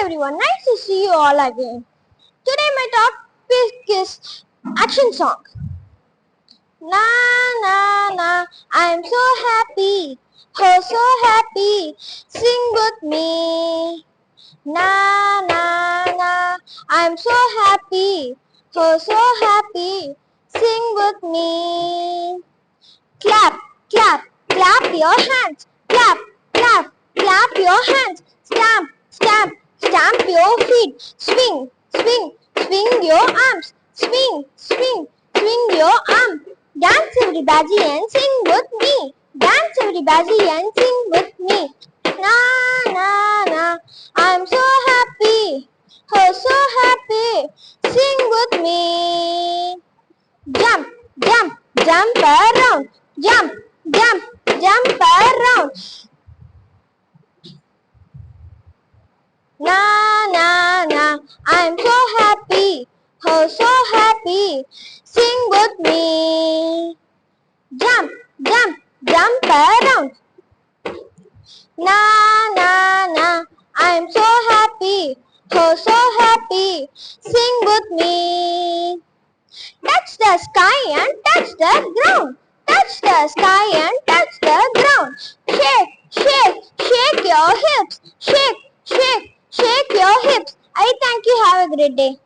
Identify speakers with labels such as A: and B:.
A: everyone, nice to see you all again. Today my topic is action song. Na na na, I'm so happy, oh so happy, sing with me. Na na na, I'm so happy, oh so happy, sing with me. Clap, clap, clap your hands, clap, clap, clap your hands, stamp, stamp, stamp your feet, swing, swing, swing your arms, swing, swing, swing your arms. Dance everybody and sing with me. Dance everybody and sing with me. Na na na, I'm so happy, oh so happy. Sing with me. Jump, jump, jump around. Jump, jump, jump around. Na na na, I'm so happy, oh so happy. Sing with me. Jump, jump, jump around. Na na na, I'm so happy, oh so happy. Sing with me. Touch the sky and touch the ground. Touch the sky and touch the ground. Shake, shake, shake your hips. Shake, shake, shake your hips. I thank you. Have a great day.